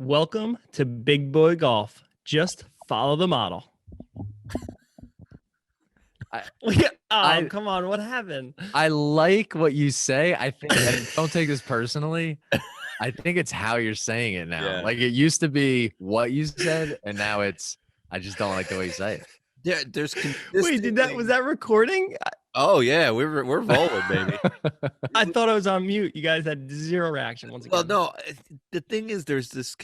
Welcome to Big Boy Golf. Just follow the model. Come on, what happened? I like what you say. I think, and don't take this personally, I think it's how you're saying it now. Yeah. Like it used to be what you said, and now it's I just don't like the way you say it. There's Wait, was that recording? Oh yeah, we're rolling, baby. I thought I was on mute. You guys had zero reaction once again. Well, no, the thing is, there's this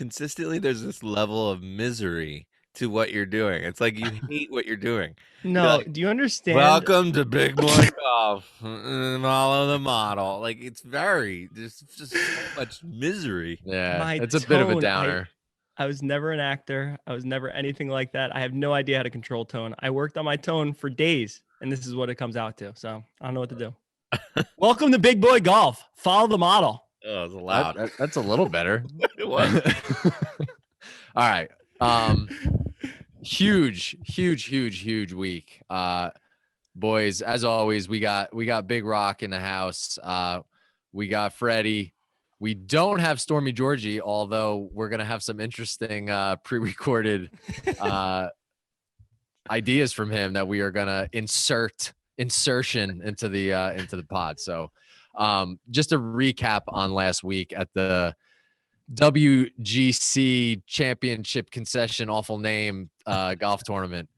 level of misery to what you're doing. It's like you hate what you're doing. No, like, do you understand? Welcome to Big Boy Golf. Follow the model. Like there's just so much misery. Yeah, it's a bit of a downer. I was never an actor. I was never anything like that. I have no idea how to control tone. I worked on my tone for days, and this is what it comes out to. So I don't know what to do. Welcome to Big Boy Golf. Follow the model. Oh, it's loud. That's a little better. It was. All right. Huge week. Boys, as always, we got Big Rock in the house. We got Freddie. We don't have Stormy Georgie, although we're gonna have some interesting pre-recorded ideas from him that we are gonna insertion into the pod. So just a recap on last week at the WGC Championship Concession, awful name, golf tournament.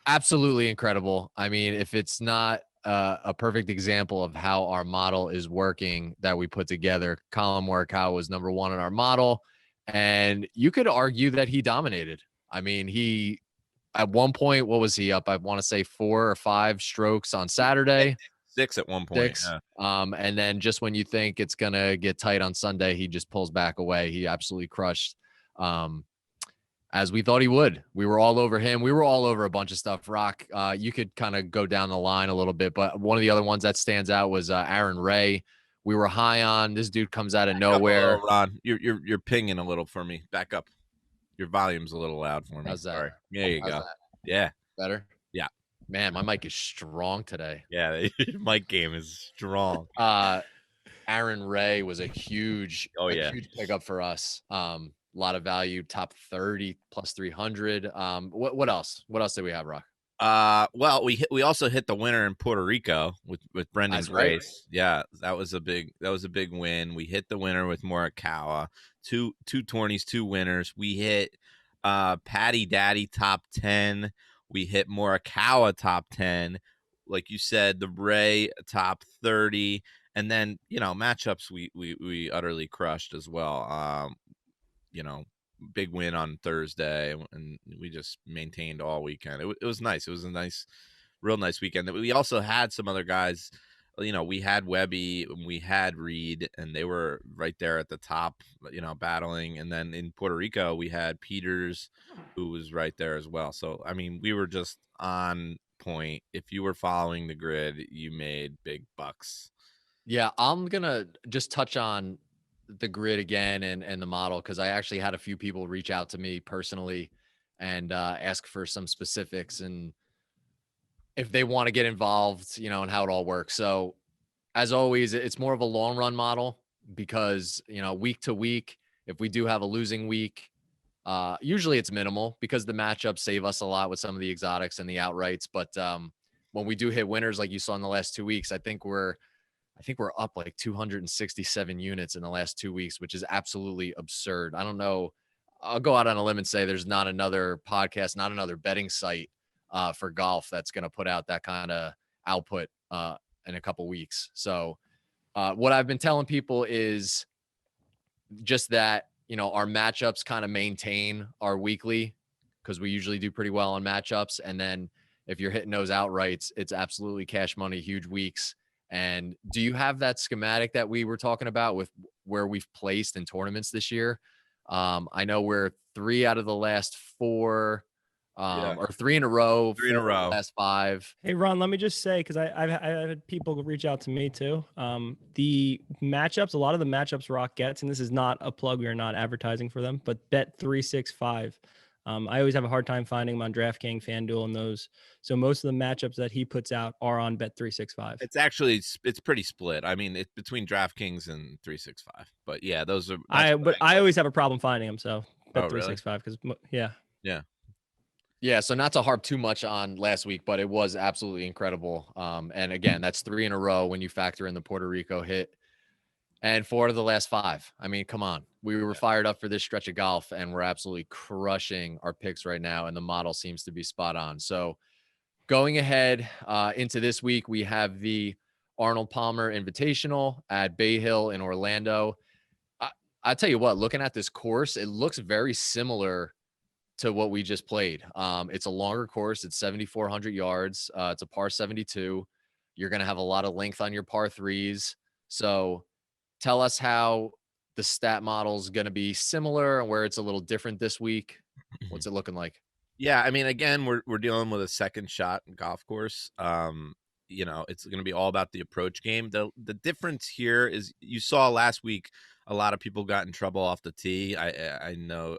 Absolutely incredible. I mean, if it's not a perfect example of how our model is working that we put together, Colin Morikawa was number one on our model, and you could argue that he dominated. I mean, he at one point, what was he up? I want to say 4 or 5 strokes on Saturday. 6 at one point. Yeah. And then just when you think it's gonna get tight on Sunday, he just pulls back away. He absolutely crushed, as we thought he would. We were all over him. We were all over a bunch of stuff. Rock, you could kind of go down the line a little bit, but one of the other ones that stands out was Aaron Ray. We were high on. This dude comes out of nowhere. Ron, you're pinging a little for me. Back up. Your volume's a little loud for me. How's that? Sorry. There you go. That? Yeah. Better? Yeah. Man, my mic is strong today. Yeah, your mic game is strong. Aaron Ray was a huge pickup for us. A lot of value, top 30 plus 300. What else? What else did we have, Rock? Well, we also hit the winner in Puerto Rico with Brendan's race. Yeah, that was a big win. We hit the winner with Morikawa. Two tourneys, 2 winners. We hit Patty Daddy top 10. We hit Morikawa top 10. Like you said, the Ray top 30. And then, matchups we utterly crushed as well. Big win on Thursday, and we just maintained all weekend. It was nice. It was a real nice weekend. We also had some other guys. We had Webby, we had Reed, and they were right there at the top, battling. And then in Puerto Rico, we had Peters, who was right there as well. So, I mean, we were just on point. If you were following the grid, you made big bucks. Yeah, I'm going to just touch on the grid again and the model, because I actually had a few people reach out to me personally and ask for some specifics and if they want to get involved, and how it all works. So as always, it's more of a long run model because, week to week, if we do have a losing week, usually it's minimal because the matchups save us a lot with some of the exotics and the outrights. But when we do hit winners, like you saw in the last 2 weeks, I think we're up like 267 units in the last 2 weeks, which is absolutely absurd. I don't know. I'll go out on a limb and say there's not another podcast, not another betting site for golf that's going to put out that kind of output in a couple weeks. So what I've been telling people is just that, our matchups kind of maintain our weekly, because we usually do pretty well on matchups. And then if you're hitting those outrights, it's absolutely cash money, huge weeks. And do you have that schematic that we were talking about with where we've placed in tournaments this year? I know we're 3 out of the last 4, or 3 in a row. 3 in a row. Last 5. Hey, Ron, let me just say, because I've had people reach out to me too. The matchups, a lot of the matchups Rock gets, and this is not a plug, we are not advertising for them, but Bet365 I always have a hard time finding him on DraftKings, FanDuel, and those. So most of the matchups that he puts out are on Bet365. It's actually it's pretty split. I mean, it's between DraftKings and 365. But yeah, those are. But I always have a problem finding him. So Bet365 because Yeah. Yeah, so not to harp too much on last week, but it was absolutely incredible. And again, that's 3 in a row when you factor in the Puerto Rico hit and 4 of the last 5. I mean, come on. We were fired up for this stretch of golf, and we're absolutely crushing our picks right now, and the model seems to be spot on. So going ahead into this week, we have the Arnold Palmer Invitational at Bay Hill in Orlando. I tell you what, looking at this course, it looks very similar to what we just played. It's a longer course. It's 7,400 yards. It's a par 72. You're going to have a lot of length on your par threes. So tell us how the stat model is going to be similar and where it's a little different this week. What's it looking like? Yeah, I mean, again, we're dealing with a second shot golf course. It's going to be all about the approach game. The difference here is you saw last week a lot of people got in trouble off the tee. I know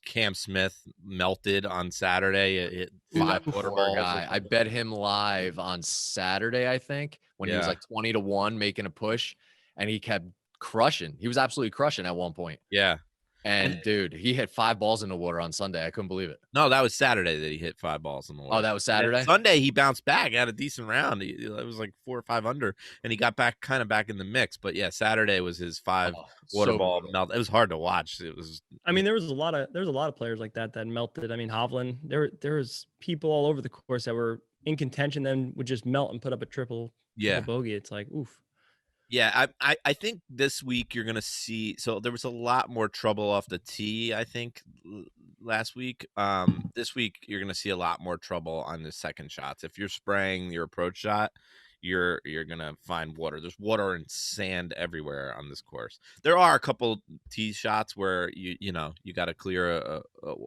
Cam Smith melted on Saturday. It hit 5 water balls. Guy. I bet him live on Saturday, I think, when he was like 20-1 making a push, and he kept crushing. He was absolutely crushing at one point. Yeah. And dude, he hit 5 balls in the water on Sunday. I couldn't believe it. No, that was Saturday that he hit 5 balls in the water. Oh, that was Saturday? Sunday, he bounced back, had a decent round. It was like 4 or 5 under, and he got back in the mix. But yeah, Saturday was his 5 water ball melt. It was hard to watch. It was. I mean, there was a lot of players like that melted. I mean, Hovland. There was people all over the course that were in contention, then would just melt and put up a triple bogey. It's like, oof. Yeah, I think this week you're going to see – so there was a lot more trouble off the tee, I think, last week. This week you're going to see a lot more trouble on the second shots. If you're spraying your approach shot, you're going to find water. There's water and sand everywhere on this course. There are a couple tee shots where you got to clear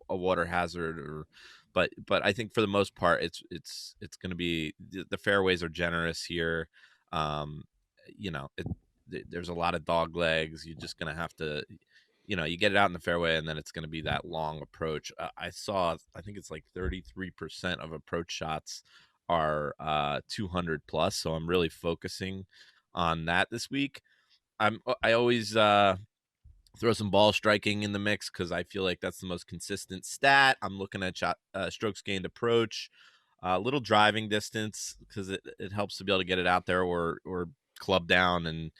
a water hazard but I think for the most part it's going to be the fairways are generous here. There's a lot of dog legs. You're just going to have to, you get it out in the fairway, and then it's going to be that long approach. I think it's like 33% of approach shots are 200 plus. So I'm really focusing on that this week. I always throw some ball striking in the mix because I feel like that's the most consistent stat. I'm looking at strokes gained approach, little driving distance because it helps to be able to get it out there or club down and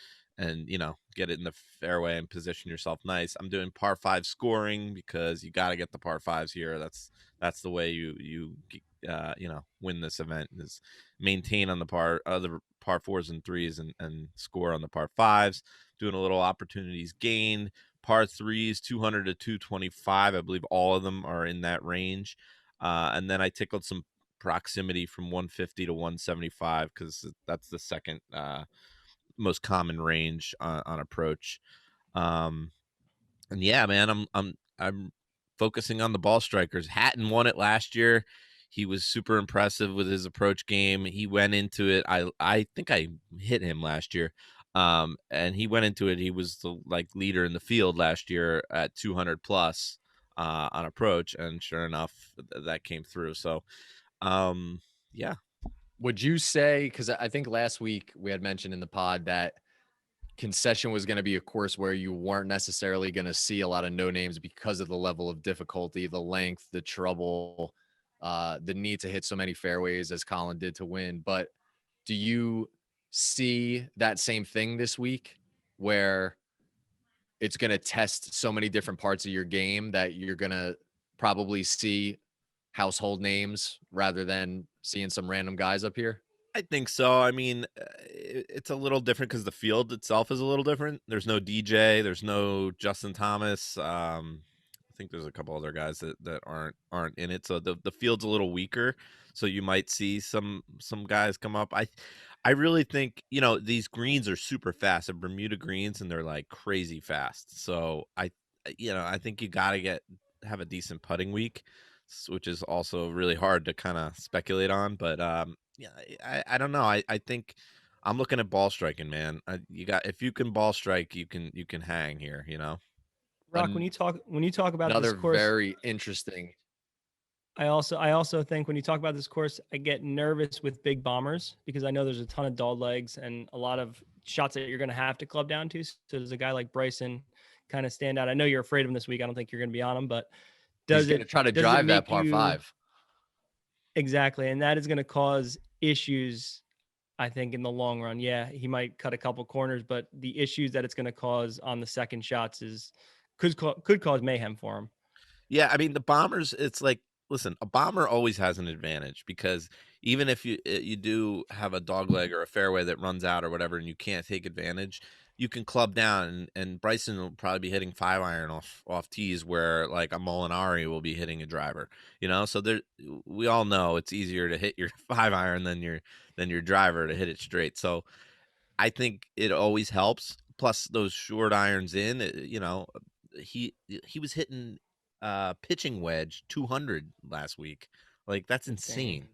get it in the fairway and position yourself nice. I'm doing par 5 scoring because you got to get the par 5s here. That's the way you win this event is maintain on the par 4s and 3s and score on the par 5s. Doing a little opportunities gained. Par 3s 200 to 225. I believe all of them are in that range. And then I tickled some proximity from 150 to 175 because that's the second most common range on approach. And yeah, man, I'm focusing on the ball strikers. Hatton won it last year. He was super impressive with his approach game. He went into it. I think I hit him last year. And he went into it. He was the leader in the field last year at 200 plus on approach, and sure enough, that came through. So, yeah. Would you say, because I think last week we had mentioned in the pod that Concession was going to be a course where you weren't necessarily going to see a lot of no names because of the level of difficulty, the length, the trouble, the need to hit so many fairways as Colin did to win. But do you see that same thing this week where it's going to test so many different parts of your game that you're going to probably see household names rather than seeing some random guys up here? I think so. I mean, it's a little different because the field itself is a little different. There's no DJ. There's no Justin Thomas. I think there's a couple other guys that aren't in it. So the field's a little weaker. So you might see some guys come up. I really think, these greens are super fast. They're Bermuda greens, and they're like crazy fast. So I think you got to have a decent putting week, which is also really hard to kind of speculate on. But yeah, I don't know. I think I'm looking at ball striking, man. If you can ball strike, you can hang here. Rock, when you talk about another this course, very interesting I also think when you talk about this course, I get nervous with big bombers because I know there's a ton of dog legs and a lot of shots that you're going to have to club down to. So does a guy like Bryson kind of stand out? I know you're afraid of him this week. I don't think you're going to be on him, but He's does going to it try to does it drive that make par you five. exactly? And that is going to cause issues, I think, in the long run. Yeah, he might cut a couple corners, but the issues that it's going to cause on the second shots could cause mayhem for him. Yeah, I mean the bombers. It's like, listen, a bomber always has an advantage because even if you do have a dog leg or a fairway that runs out or whatever, and you can't take advantage, you can club down. And Bryson will probably be hitting 5-iron off tees where like a Molinari will be hitting a driver. So there, we all know it's easier to hit your 5-iron than your driver to hit it straight. So I think it always helps. Plus those short irons in, he was hitting pitching wedge 200 last week. Like that's insane.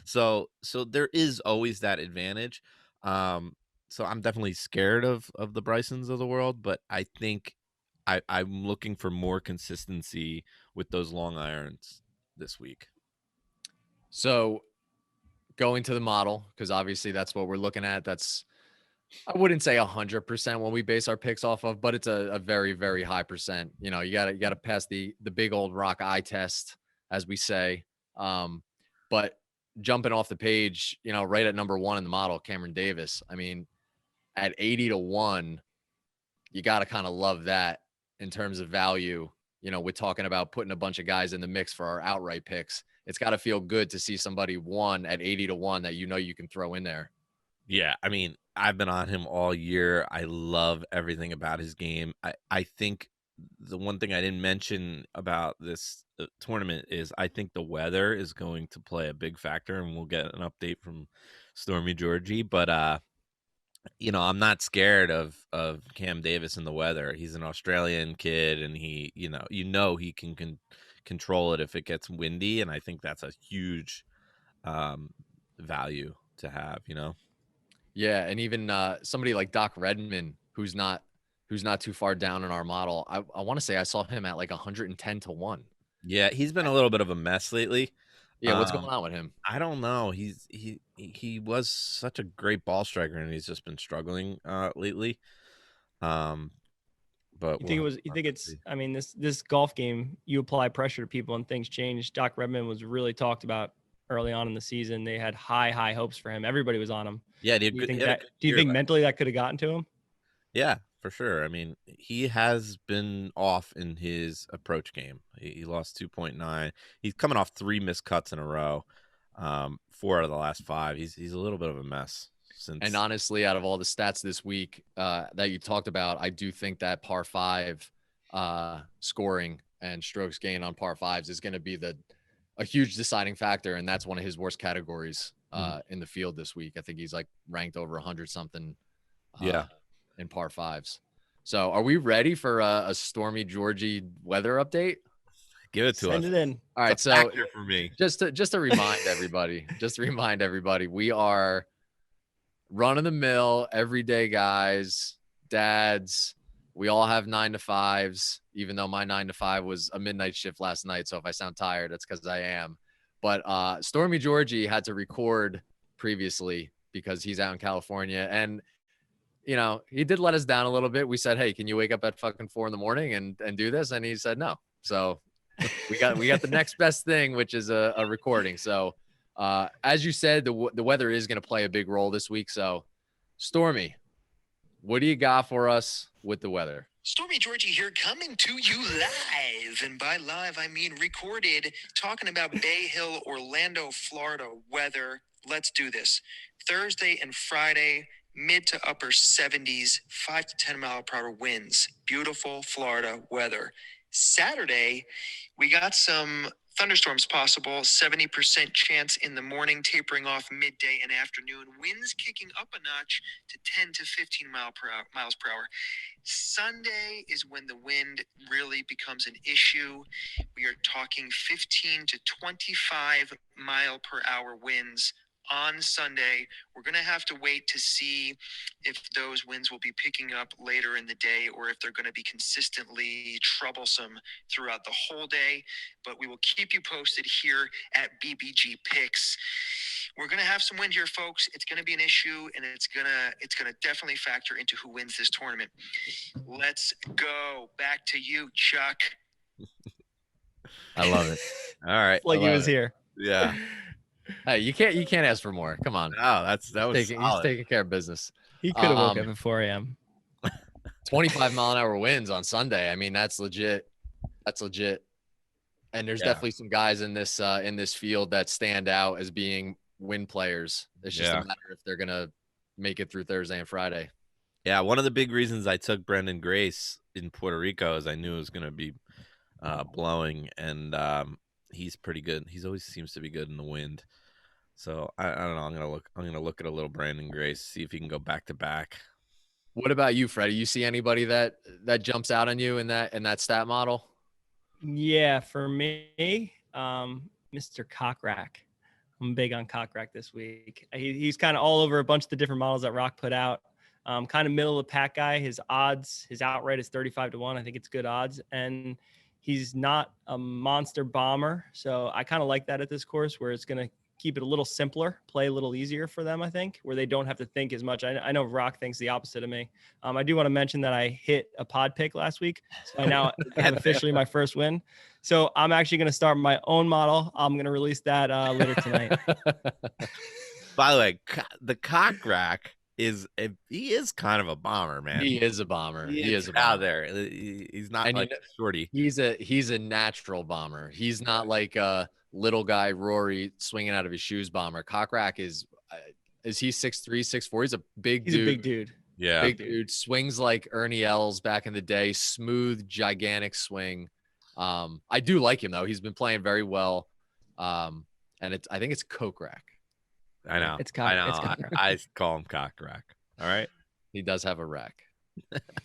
So there is always that advantage. So I'm definitely scared of the Brysons of the world, but I think I'm looking for more consistency with those long irons this week. So going to the model, because obviously that's what we're looking at. That's, I wouldn't say 100% when we base our picks off of, but it's a very, very high percent. You gotta pass the big old rock eye test, as we say. But jumping off the page, right at number 1 in the model, Cameron Davis. I mean, at 80-1, you got to kind of love that in terms of value. We're talking about putting a bunch of guys in the mix for our outright picks. It's got to feel good to see somebody won at 80-1 that you can throw in there. Yeah, I mean, I've been on him all year. I love everything about his game. I think the one thing I didn't mention about this tournament is I think the weather is going to play a big factor, and we'll get an update from Stormy Georgie. But I'm not scared of Cam Davis in the weather. He's an Australian kid, and he, he can control it if it gets windy, and I think that's a huge value to have. Yeah, and even somebody like Doc Redman, who's not too far down in our model. I want to say I saw him at like 110-1. Yeah, he's been a little bit of a mess lately. Yeah, what's going on with him? I don't know. He was such a great ball striker, and he's just been struggling lately. But You think it's, I mean, this golf game, you apply pressure to people and things change. Doc Redman was really talked about early on in the season. They had high hopes for him. Everybody was on him. Yeah, Do you think mentally that could have gotten to him? Yeah, for sure. I mean, he has been off in his approach game. He lost 2.9. He's coming off 3 missed cuts in a row. 4 out of the last 5. He's a little bit of a mess. And honestly, out of all the stats this week that you talked about, I do think that par 5 scoring and strokes gained on par 5s is going to be a huge deciding factor. And that's one of his worst categories in the field this week. I think he's like ranked over 100 something in par 5s. So are we ready for a Stormy Georgie weather update? Give it to us. Send it in. All right. So for me, just to remind everybody, we are run of the mill, everyday guys, dads. We all have 9 to 5s, even though my 9 to 5 was a midnight shift last night. So if I sound tired, that's because I am. But Stormy Georgie had to record previously because he's out in California. And, he did let us down a little bit. We said, hey, can you wake up at fucking 4 a.m. and do this? And he said no. So we got the next best thing, which is a recording. So as you said, the weather is going to play a big role this week. So, Stormy, what do you got for us with the weather? Stormy Georgie here, coming to you live. And by live, I mean recorded, talking about Bay Hill, Orlando, Florida weather. Let's do this. Thursday and Friday, mid to upper 70s, 5 to 10 mile per hour winds. Beautiful Florida weather. Saturday, we got some thunderstorms possible, 70% chance in the morning, tapering off midday and afternoon. Winds kicking up a notch to 10 to 15 miles per hour. Sunday is when the wind really becomes an issue. We are talking 15 to 25 mile per hour winds on Sunday. We're going to have to wait to see if those wins will be picking up later in the day or if they're going to be consistently troublesome throughout the whole day. But we will keep you posted here at BBG Picks. We're going to have some wind here, folks. It's going to be an issue, and it's going to definitely factor into who wins this tournament. Let's go back to you, Chuck. I love it. All right. Like he was it. here. Yeah. Hey, you can't ask for more. Come on. Oh, that was He's solid. taking care of business. He could have woke up at 4 a.m. 25-mile-an-hour winds on Sunday. I mean, that's legit. That's legit. And there's definitely some guys in this field that stand out as being win players. It's just a matter if they're gonna make it through Thursday and Friday. Yeah, one of the big reasons I took Brendan Grace in Puerto Rico is I knew it was going to be blowing, and he's pretty good. He always seems to be good in the wind. So I don't know. I'm gonna look at a little Brandon Grace, see if he can go back to back. What about you, Freddie? You see anybody that jumps out on you in that stat model? Yeah, for me, Mr. Cockrack. I'm big on Cockrack this week. He's kind of all over a bunch of the different models that Rock put out. Kind of middle of the pack guy. His odds, his outright is 35-1. I think it's good odds. And he's not a monster bomber. So I kind of like that at this course where it's going to keep it a little simpler, play a little easier for them, I think, where they don't have to think as much. I know Rock thinks the opposite of me. I do want to mention that I hit a pod pick last week. So I now have officially my first win. So I'm actually going to start my own model. I'm going to release that later tonight. By the way, the Cockrack he is kind of a bomber, man. He is a bomber. He is a bomber. Out there. He's not like shorty. He's a natural bomber. He's not like a little guy Rory swinging out of his shoes bomber. Cockrack is he 6'3", 6'4"? He's a big dude. He's a big dude. Yeah. Big dude. Swings like Ernie Els back in the day. Smooth, gigantic swing. I do like him though. He's been playing very well. And I think it's Cockrack. I know. It's Cockrack. I call him Cockrack. All right. He does have a rack.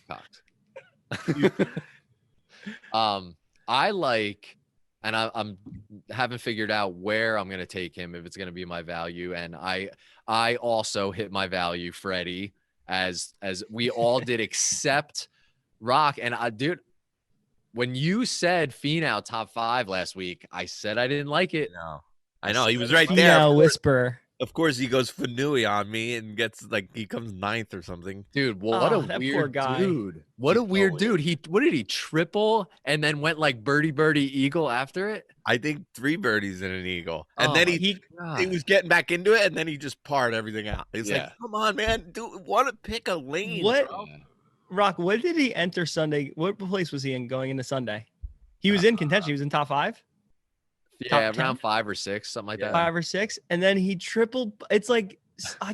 Cocked. I like, and I'm haven't figured out where I'm gonna take him if it's gonna be my value. And I also hit my value, Freddie, as we all did, except Rock. And dude, when you said Finau top 5 last week, I said I didn't like it. I know. He was right there. Finau whisper. Of course, he goes Fanui on me and gets he comes 9th or something. Dude, what a weird guy. Dude. What a weird dude. What did he triple and then went like birdie eagle after it? I think 3 birdies and an eagle. And then he was getting back into it and then he just parred everything out. He's like, come on, man. Want to pick a lane. What? Bro. Rock, what did he enter Sunday? What place was he in going into Sunday? He was in contention. He was in top 5? Yeah, around 5 or 6, something like that. 5 or 6, and then he tripled. It's like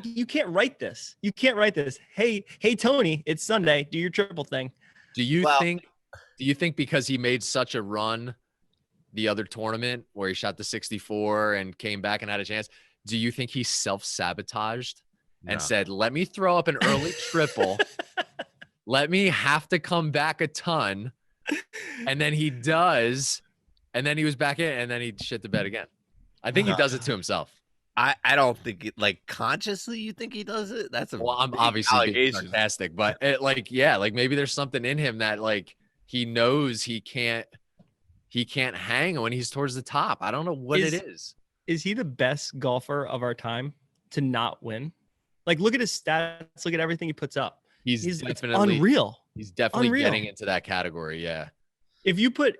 you can't write this. You can't write this. Hey, Tony, it's Sunday. Do your triple thing. Do you think because he made such a run the other tournament where he shot the 64 and came back and had a chance, do you think he self-sabotaged and said, let me throw up an early triple, let me have to come back a ton, and then he does. And then he was back in, and then he shit the bed again. I think he does it to himself. I don't think it, consciously you think he does it. That's a I'm obviously being sarcastic, but maybe there's something in him that he knows he can't hang when he's towards the top. I don't know what it is. Is he the best golfer of our time to not win? Look at his stats. Look at everything he puts up. He's definitely unreal. He's definitely getting into that category. Yeah. If you put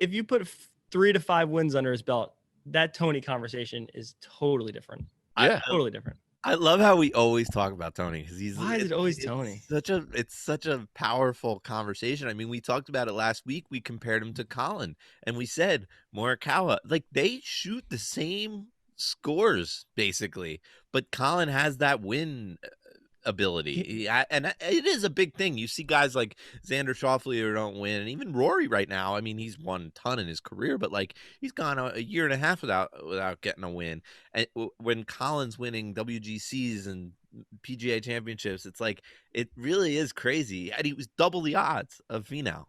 3 to 5 wins under his belt, that Tony conversation is totally different. Yeah, totally different. I love how we always talk about Tony because why is it always Tony? It's such a powerful conversation. I mean, we talked about it last week. We compared him to Colin, and we said Morikawa, they shoot the same scores basically, but Colin has that win ability, and it is a big thing. You see guys like Xander Schauffele who don't win, and even Rory right now. I mean, he's won a ton in his career, but he's gone a year and a half without getting a win. And when Colin's winning WGCs and PGA championships, it's it really is crazy. And he was double the odds of Finau.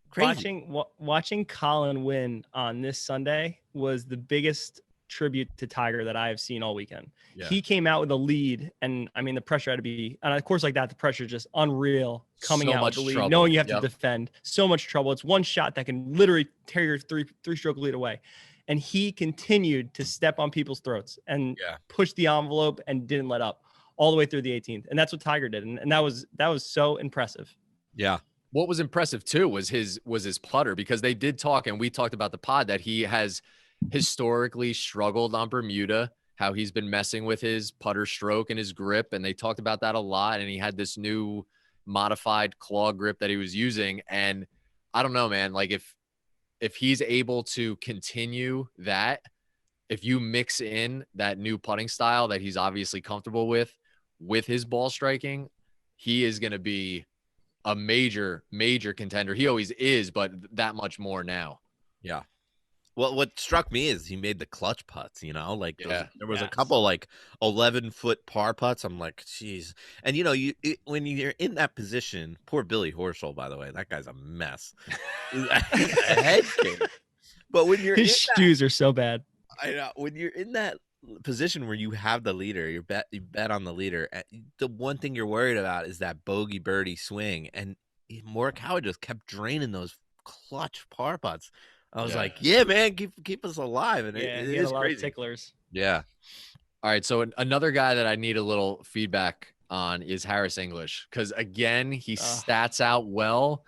Crazy. Watching Colin win on this Sunday was the biggest tribute to Tiger that I have seen all weekend. Yeah. He came out with a lead, and I mean, the pressure had to be, and of course, like that, the pressure is just unreal coming So out much with the lead, trouble. knowing you have Yep. to defend. So much trouble. It's one shot that can literally tear your three-stroke lead away. And he continued to step on people's throats and push the envelope and didn't let up all the way through the 18th. And that's what Tiger did. And that was so impressive. Yeah. What was impressive too was his putter, because they did talk, and we talked about the pod, that he has historically struggled on Bermuda, how he's been messing with his putter stroke and his grip. And they talked about that a lot. And he had this new modified claw grip that he was using. And I don't know, man, like if he's able to continue that, if you mix in that new putting style that he's obviously comfortable with his ball striking, he is going to be a major, major contender. He always is, but that much more now. Yeah. Well, what struck me is he made the clutch putts, like there was a couple like 11-foot par putts. I'm like, geez. And when you're in that position, poor Billy Horschel, by the way, that guy's a mess. He's a head case. But when you're his shoes are so bad. I know, when you're in that position where you have the leader, you bet on the leader. The one thing you're worried about is that bogey birdie swing, and Morikawa just kept draining those clutch par putts. I was like, yeah, man, keep us alive. And it he is had a lot crazy. of ticklers. Yeah. All right. So another guy that I need a little feedback on is Harris English. Because again, he stats out well,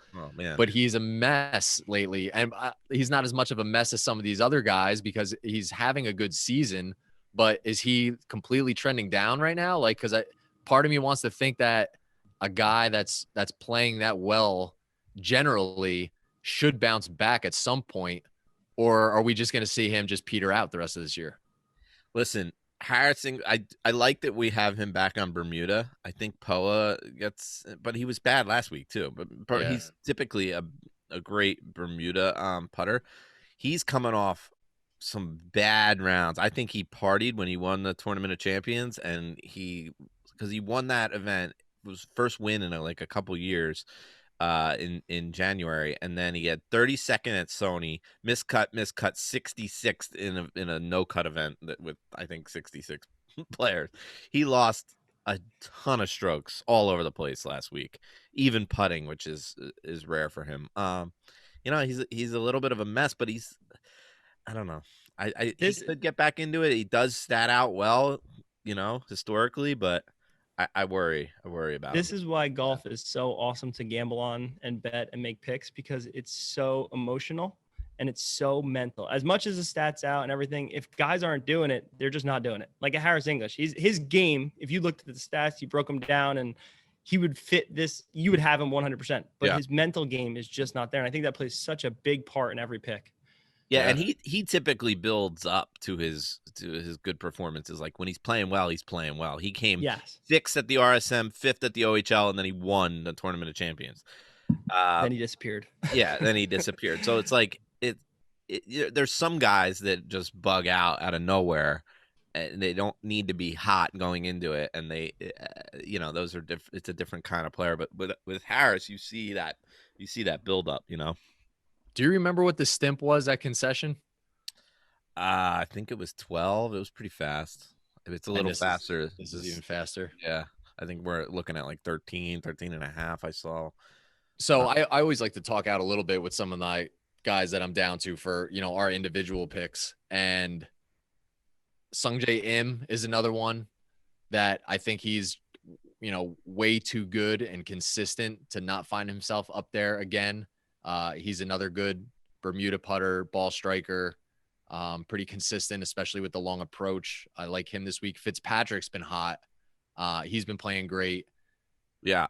but he's a mess lately. And he's not as much of a mess as some of these other guys because he's having a good season. But is he completely trending down right now? Like, because part of me wants to think that a guy that's playing that well generally should bounce back at some point, or are we just going to see him just peter out the rest of this year? Listen, Harrison, I like that we have him back on Bermuda. I think Poa but he was bad last week too. But he's typically a great Bermuda putter. He's coming off some bad rounds. I think he partied when he won the Tournament of Champions, and because he won that event, it was first win in a couple years. In January, and then he had 32nd at Sony, miscut 66th in a no cut event with I think 66 players. He lost a ton of strokes all over the place last week, even putting, which is rare for him. He's a little bit of a mess, but I don't know. He could get back into it. He does stat out well, historically, but I worry about this him. is why golf is so awesome to gamble on and bet and make picks, because it's so emotional and it's so mental. As much as the stats out and everything, if guys aren't doing it, they're just not doing it. Like a Harris English, his game, if you looked at the stats, you broke him down and he would fit this, you would have him 100%. But his mental game is just not there. And I think that plays such a big part in every pick. Yeah, and he typically builds up to his good performances. Like when he's playing well, he's playing well. He came 6th at the RSM, 5th at the OHL, and then he won the Tournament of Champions. Then he disappeared. Then he disappeared. So it's like there's some guys that just bug out of nowhere, and they don't need to be hot going into it. And they, those are it's a different kind of player. But with Harris, you see that build up. Do you remember what the stimp was at concession? I think it was 12. It was pretty fast. If it's a little faster. This is even faster. Yeah. I think we're looking at like 13 and a half I saw. So I always like to talk out a little bit with some of my guys that I'm down to for, our individual picks. And Sungjae Im is another one that I think he's, way too good and consistent to not find himself up there again. He's another good Bermuda putter, ball striker, pretty consistent, especially with the long approach. I like him this week. Fitzpatrick's been hot. He's been playing great. Yeah.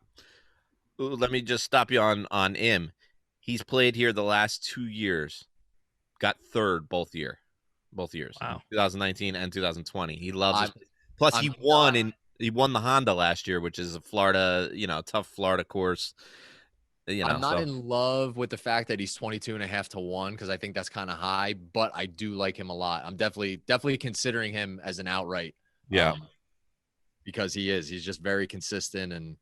Ooh, let me just stop you on Im. He's played here the last 2 years. Got third both years. Wow. 2019 and 2020. He loves it. Plus he won the Honda last year, which is a Florida, tough Florida course. I'm not in love with the fact that he's 22.5 to 1, because I think that's kind of high, but I do like him a lot. I'm definitely considering him as an outright. Yeah. Because he's just very consistent. And,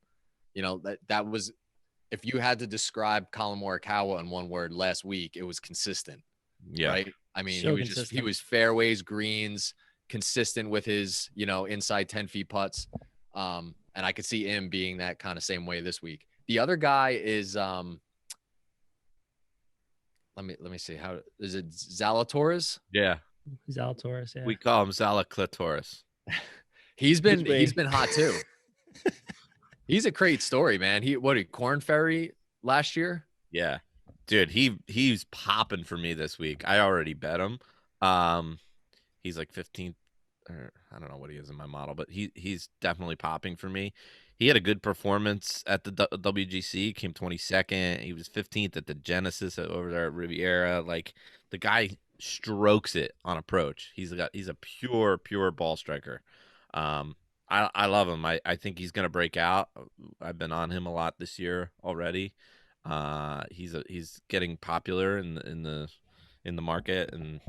that was, if you had to describe Colin Morikawa in one word last week, it was consistent. Yeah. Right. I mean, So he consistent. was fairways, greens, consistent with his, inside 10 feet putts. And I could see him being that kind of same way this week. The other guy is, let me see, how is it? Zalatoris? Yeah. Zalatoris, yeah. We call him Zalaclatoris. He's Which way? been hot too. He's a great story, man. He Corn Ferry last year? Yeah. Dude, he's popping for me this week. I already bet him. He's like 15th, or I don't know what he is in my model, but he's definitely popping for me. He had a good performance at the WGC, came 22nd. He was 15th at the Genesis over there at Riviera. Like, the guy strokes it on approach. He's a pure ball striker. I love him. I think he's gonna break out. I've been on him a lot this year already. He's getting popular in the market, and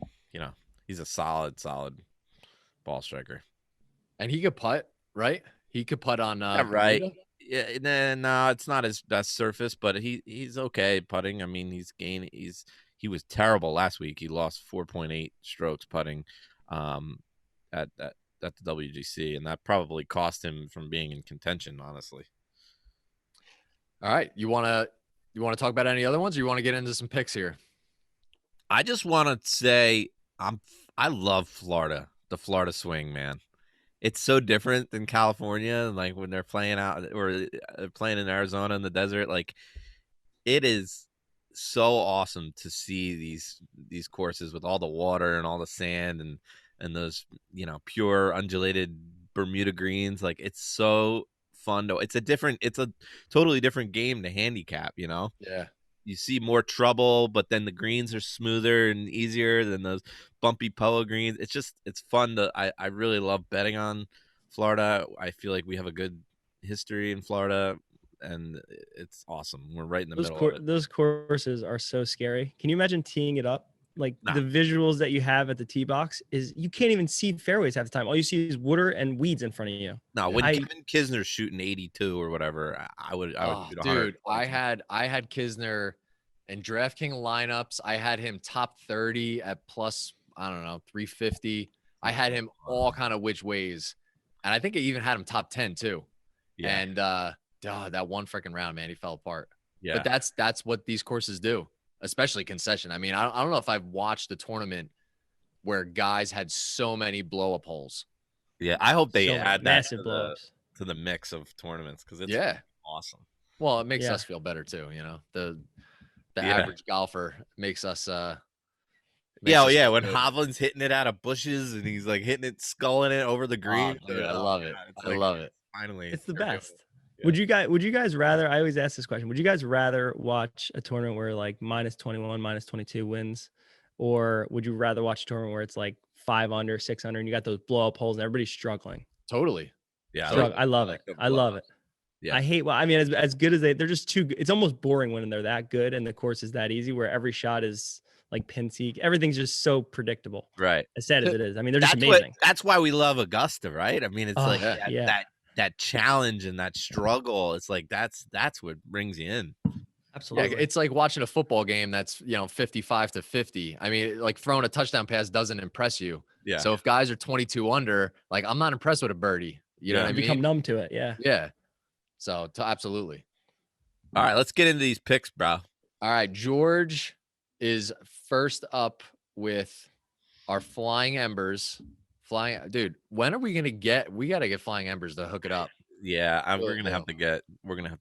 he's a solid ball striker. And he could putt, right? He could putt on Yeah, right. Bermuda? Yeah, no, it's not his best surface, but he's okay putting. I mean, he was terrible last week. He lost 4.8 strokes putting at the WGC, and that probably cost him from being in contention, honestly. All right. You want to talk about any other ones, or you want to get into some picks here? I just want to say I love Florida, the Florida swing, man. It's so different than California, like when they're playing out or playing in Arizona in the desert. Like, it is so awesome to see these courses with all the water and all the sand and those pure undulated Bermuda greens. Like, it's so fun to. It's a totally different game to handicap. Yeah. You see more trouble, but then the greens are smoother and easier than those bumpy POA greens. It's fun to. I really love betting on Florida. I feel like we have a good history in Florida, and it's awesome. We're right in the middle of it. Those courses are so scary. Can you imagine teeing it up? Like, Nah. the visuals that you have at the tee box is you can't even see fairways half the time. All you see is water and weeds in front of you. No, when Kevin Kisner's shooting 82 or whatever, I would shoot 100. Dude, I had Kisner in DraftKings lineups. I had him top 30 at plus, I don't know, 350. I had him all kind of which ways. And I think I even had him top 10 too. Yeah. And that one freaking round, man, he fell apart. Yeah. But that's what these courses do, especially concession. I mean, I don't know if I've watched a tournament where guys had so many blow up holes. Yeah, I hope they So add that massive blow-ups to the mix of tournaments, because it's awesome. Well, it makes us feel better too. The average golfer makes us. When Hovland's hitting it out of bushes and he's like hitting it, sculling it over the green. Oh, dude, I love it. I love it. Finally, it's the best. Yeah. Would you guys rather? I always ask this question. Would you guys rather watch a tournament where like -21, -22 wins, or would you rather watch a tournament where it's like 5 under, 6 under, and you got those blow up holes and everybody's struggling? Totally. Yeah, I love it. I love it. Yeah. I hate. Well, I mean, as good as they're just too. It's almost boring when they're that good and the course is that easy, where every shot is like pin seek. Everything's just so predictable. Right. As sad as it is. I mean, they're just amazing. That's why we love Augusta, right? I mean, it's that challenge and that struggle. It's like that's what brings you in. Absolutely. Yeah, it's like watching a football game that's 55-50. I mean, like throwing a touchdown pass doesn't impress you. Yeah. So if guys are 22 under, like I'm not impressed with a birdie. You know what I mean? Become numb to it. Yeah. Yeah. So absolutely. All right, let's get into these picks, bro. All right, George is first up with our Flying Embers. Dude, when are we gonna get? We gotta get Flying Embers to hook it up. Yeah, we're gonna have to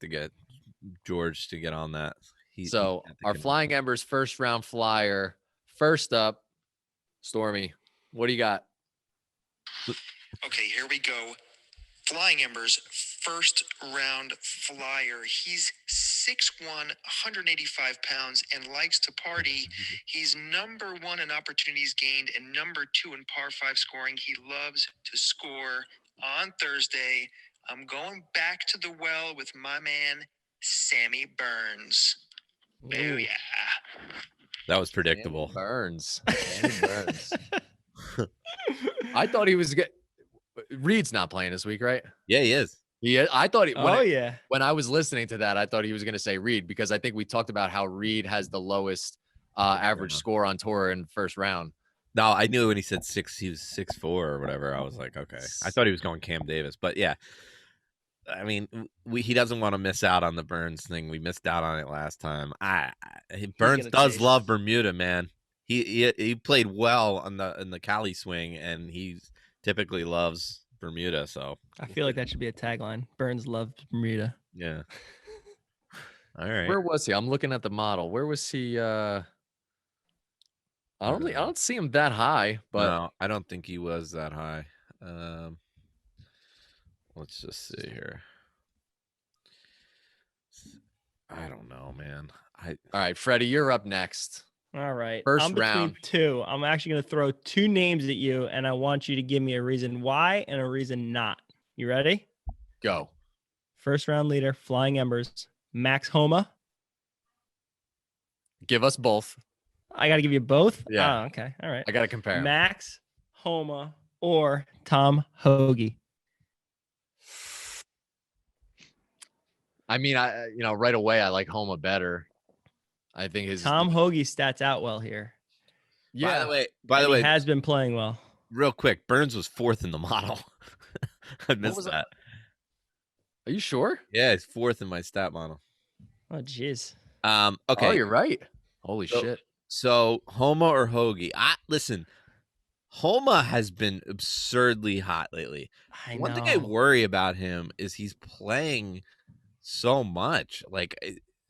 get George to get on that. Our Flying Embers first round flyer. First up, Stormy. What do you got? Okay, here we go. Flying Embers first round flyer. He's 6'1", 185 pounds, and likes to party. He's number 1 in opportunities gained and number 2 in par 5 scoring. He loves to score. On Thursday, I'm going back to the well with my man, Sammy Burns. Oh, yeah. That was predictable. Sammy Burns. I thought he was good. Reed's not playing this week, right? Yeah, he is. Yeah, I thought he. When I was listening to that, I thought he was going to say Reed, because I think we talked about how Reed has the lowest average score on tour in the first round. No, I knew when he said he was 6'4" or whatever. I was like, okay. I thought he was going Cam Davis, but yeah. I mean, he doesn't want to miss out on the Burns thing. We missed out on it last time. Burns does love Bermuda, man. He played well on in the Cali swing, and he typically loves Bermuda. So I feel like that should be a tagline. Burns loves Bermuda. Yeah. All right. Where was he? I'm looking at the model. Where was he? I don't see him that high, but no, I don't think he was that high. Let's just see here. I don't know, man. All right, Freddie, you're up next. All right. First I'm between round. two. I'm actually going to throw two names at you, and I want you to give me a reason why and a reason not. You ready? Go. First round leader, Flying Embers, Max Homa. Give us both. I got to give you both? Yeah. Oh, okay. All right. I got to compare 'em. Max Homa or Tom Hoagie. I mean, right away, I like Homa better. I think his Tom Hoagie stats out well here. Yeah. By the way, he has been playing well. Real quick, Burns was 4th in the model. I missed that. Are you sure? Yeah, he's 4th in my stat model. Oh, jeez. Okay. Oh, you're right. Holy shit. So Homa or Hoagie? Listen, Homa has been absurdly hot lately. One thing I worry about him is he's playing so much. Like,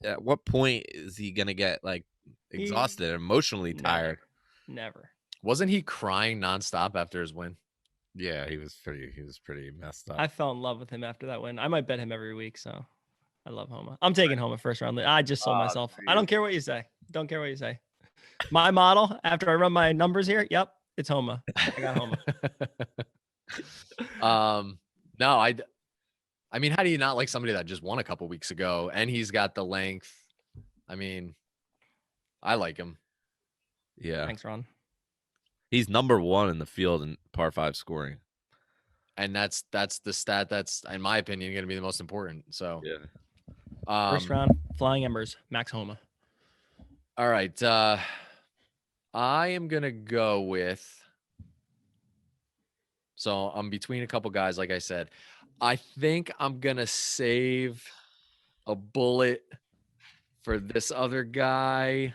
at what point is he gonna get like exhausted, emotionally tired? Never. Wasn't he crying nonstop after his win? Yeah, he was pretty messed up. I fell in love with him after that win. I might bet him every week, so I love Homa. I'm taking Homa first round. I just sold myself. Dude. I don't care what you say. Don't care what you say. My model, after I run my numbers here, yep, it's Homa. I got Homa. No, I mean, how do you not like somebody that just won a couple weeks ago and he's got the length? I mean, I like him. Yeah. Thanks, Ron. He's number 1 in the field in par 5 scoring. And that's the stat that's, in my opinion, going to be the most important. So, yeah. First round, Flying Embers, Max Homa. All right. I am going to go with. So I'm between a couple guys, like I said. I think I'm going to save a bullet for this other guy.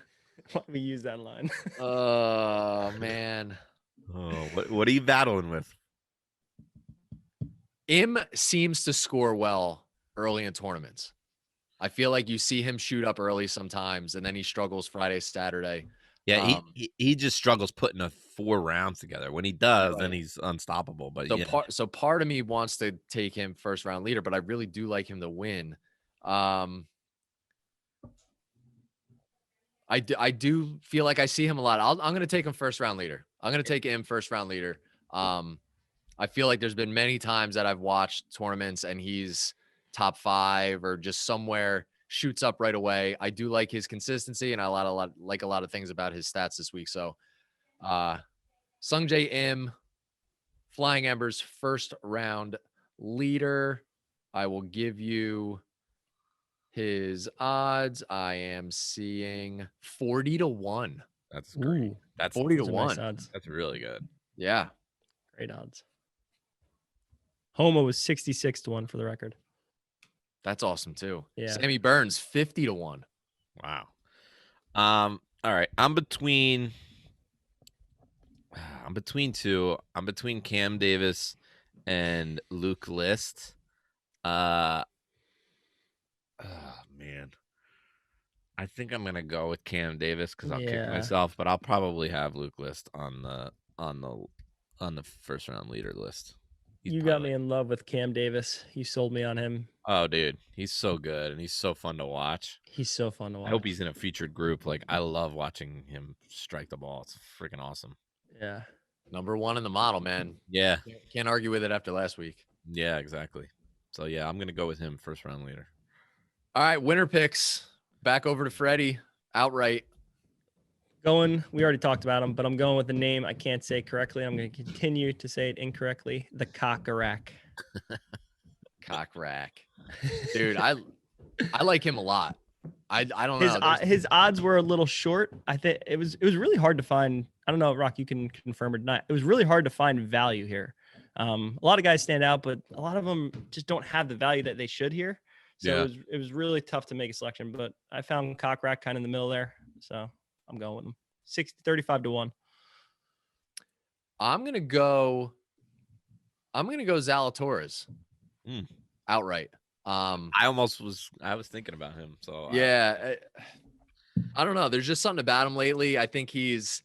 Let me use that line. Oh, man. Oh, what are you battling with? Im seems to score well early in tournaments. I feel like you see him shoot up early sometimes, and then he struggles Friday, Saturday. Yeah, he just struggles putting 4 rounds together. When he does, then he's unstoppable. But so part of me wants to take him first round leader, but I really do like him to win. I do feel like I see him a lot. I'm going to take him first round leader. I'm going to take him first round leader. I feel like there's been many times that I've watched tournaments and he's top 5 or just somewhere, shoots up right away. I do like his consistency, and I like a lot of things about his stats this week. So, Sungjae Im, Flying Embers, first round leader. I will give you his odds. I am seeing 40-1. That's great. Ooh, That's 40-1. nice odds. That's really good. Yeah. Great odds. Homa was 66-1 for the record. That's awesome too. Yeah. Sammy Burns, 50-1. Wow. All right. I'm between two. I'm between Cam Davis and Luke List. Oh man. I think I'm gonna go with Cam Davis because I'll kick myself, but I'll probably have Luke List on the first round leader list. You got me in love with Cam Davis. You sold me on him. Oh, dude, he's so good and he's so fun to watch. He's so fun to watch. I hope he's in a featured group. Like, I love watching him strike the ball. It's freaking awesome. Yeah. Number 1 in the model, man. Yeah. Can't argue with it after last week. Yeah, exactly. So yeah, I'm gonna go with him first round leader. All right, winner picks. Back over to Freddie. Outright. We already talked about him, but I'm going with the name I can't say correctly. I'm going to continue to say it incorrectly. The Cock-a-rack. Cock rack. Dude, I like him a lot. I don't know. His odds were a little short. I think it was really hard to find. I don't know, Rock, you can confirm or not. It was really hard to find value here. A lot of guys stand out, but a lot of them just don't have the value that they should here. So Yeah. it was really tough to make a selection. But I found Cockrack kind of in the middle there, so I'm going with him. 35-1. I'm gonna go Zalatoris outright. I was thinking about him. So yeah, I don't know. There's just something about him lately. I think he's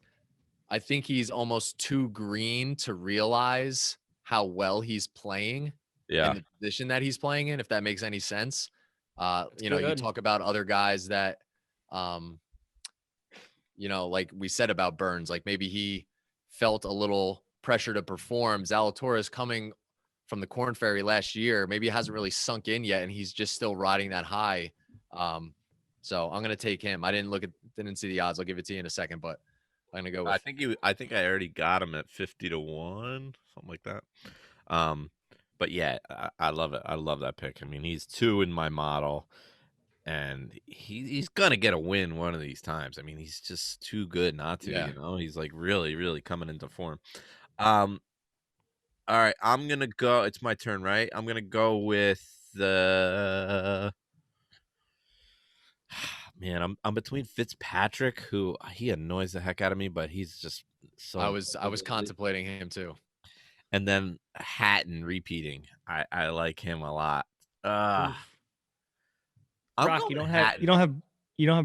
almost too green to realize how well he's playing and the position that he's playing in, if that makes any sense. You talk about other guys that, like we said about Burns, like maybe he felt a little pressure to perform. Zalatoris coming from the Corn Ferry last year, maybe it hasn't really sunk in yet, and he's just still riding that high. So I'm gonna take him. I didn't see the odds. I'll give it to you in a second, but I'm gonna go with. I think I already got him at 50-1, something like that. But yeah, I love it. I love that pick. I mean, he's 2 in my model, and he's gonna get a win one of these times. I mean, he's just too good not to. Yeah. He's like really, really coming into form. All right, I'm gonna go. It's my turn, right? I'm gonna go with the. Man, I'm between Fitzpatrick, who he annoys the heck out of me, but he's just so. I was contemplating him too. And then Hatton repeating. I like him a lot. Rock, you don't Hatton. have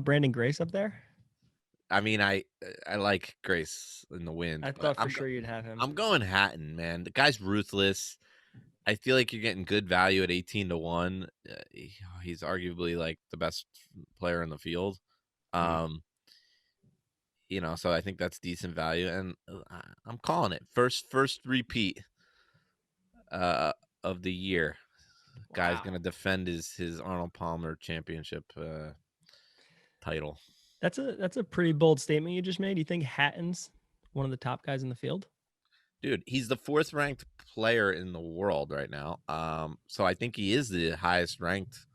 Brandon Grace up there? I mean, I like Grace in the wind. I thought for sure you'd have him. I'm going Hatton, man. The guy's ruthless. I feel like you're getting good value at 18-1. He's arguably like the best player in the field. So I think that's decent value, and I'm calling it first repeat of the year. Guy's gonna defend his Arnold Palmer championship title. That's a pretty bold statement you just made. You think Hatton's one of the top guys in the field? Dude, he's the 4th ranked player in the world right now. So I think he is the highest ranked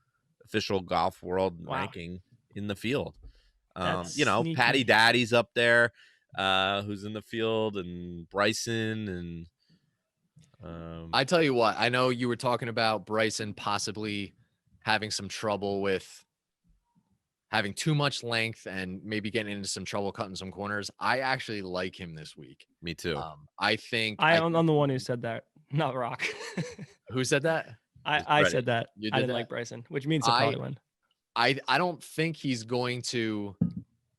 official golf world ranking in the field. Patty Daddy's up there, who's in the field, and Bryson, and I tell you what, I know you were talking about Bryson possibly having some trouble with having too much length and maybe getting into some trouble cutting some corners. I actually like him this week. Me too. I think I'm the one who said that, not Rock. Who said that? I said that. I didn't that? like Bryson, which means he'll probably win. I don't think he's going to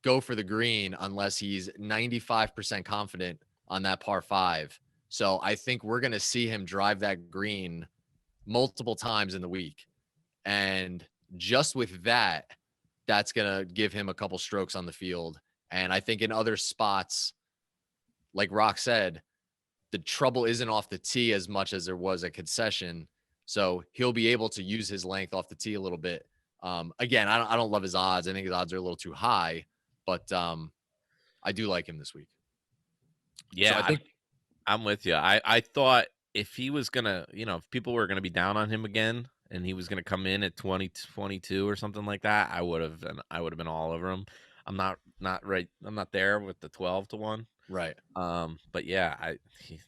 go for the green unless he's 95% confident on that par 5. So I think we're going to see him drive that green multiple times in the week. And just with that, that's going to give him a couple strokes on the field. And I think in other spots, like Rock said, the trouble isn't off the tee as much as there was at Concession. So he'll be able to use his length off the tee a little bit. Again, I don't love his odds. I think his odds are a little too high, but I do like him this week. Yeah, so I think I'm with you. I thought if he was gonna, if people were gonna be down on him again, and he was gonna come in at 20-22 or something like that, I would have been all over him. I'm not right. I'm not there with the 12-1. Right. But yeah, he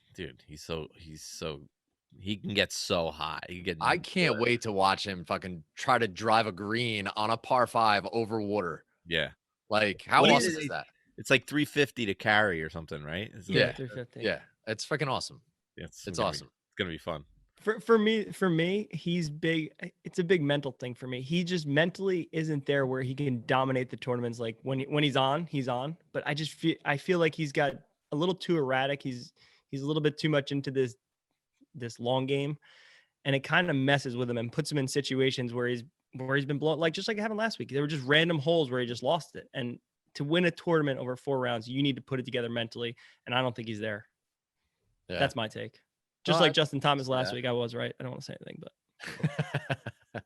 can get so high. I can't wait to watch him fucking try to drive a green on a par 5 over water. Yeah. Like, how awesome is that? It's like 350 to carry or something, right? Yeah, 350. Yeah, it's freaking awesome. It's awesome. It's gonna be fun. For me, he's big. It's a big mental thing for me. He just mentally isn't there where he can dominate the tournaments. Like when he's on. But I feel like he's got a little too erratic. He's a little bit too much into this long game, and it kind of messes with him and puts him in situations where he's been blown. Like just like it happened last week. There were just random holes where he just lost it. And to win a tournament over 4 rounds, you need to put it together mentally, and I don't think he's there. Yeah. That's my take. Just like Justin Thomas last week, I was right. I don't want to say anything,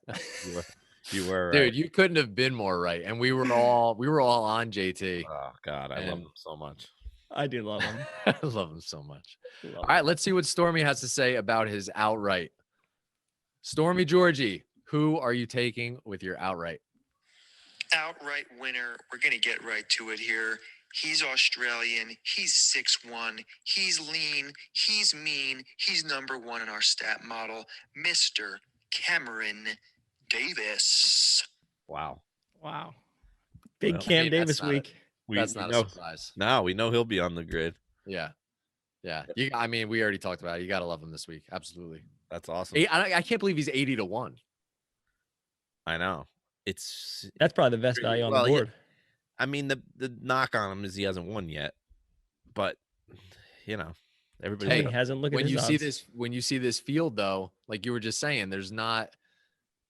but you were right. Dude, you couldn't have been more right. And we were all on JT. Oh God, I love him so much. I do love him. I love him so much. All right, let's see what Stormy has to say about his outright. Stormy Georgie, who are you taking with your outright? outright winner. We're going to get right to it here. He's Australian. He's 6'1". He's lean. He's mean. He's number one in our stat model, Mr. Cameron Davis. Wow. Wow. Big Well, Cam I mean, that's Davis not a- week. That's not a know, surprise. No, we know he'll be on the grid. Yeah. I mean, we already talked about it. You got to love him this week. Absolutely. That's awesome. I can't believe he's 80-1. I know. It's That's probably the best value on the board. I mean, the knock on him is he hasn't won yet, but everybody Tony hasn't looked at When his you see odds. this, when you see this field, though, like you were just saying, there's not,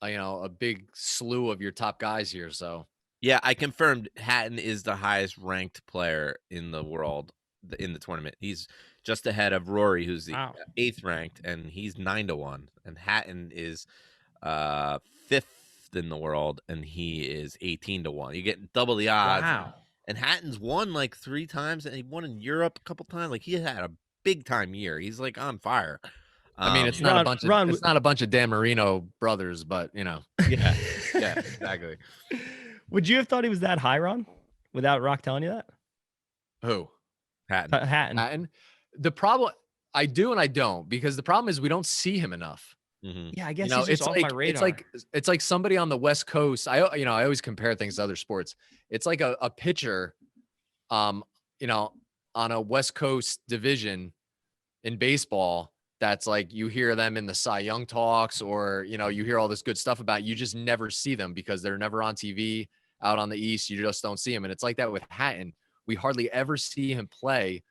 a big slew of your top guys here. So Yeah, I confirmed Hatton is the highest ranked player in the world in the tournament. He's just ahead of Rory, who's the Wow. 8th ranked, and he's 9-1. And Hatton is 5th in the world, and he is 18-1. You get double the odds. Wow. And Hatton's won like 3 times, and he won in Europe a couple times. Like he had a big time year. He's like on fire. I mean, it's not a bunch of it's not a bunch of Dan Marino brothers, but Yeah, exactly. Would you have thought he was that high, Ron, without Rock telling you that? Who? Hatton. Hatton. The problem, I do and I don't, because the problem is we don't see him enough. Mm-hmm. Yeah, I guess he's just off my radar. It's like somebody on the West Coast. I always compare things to other sports. It's like a pitcher, on a West Coast division in baseball. That's like you hear them in the Cy Young talks, or you hear all this good stuff about. You just never see them because they're never on TV out on the East. You just don't see him, and it's like that with Hatton. We hardly ever see him play.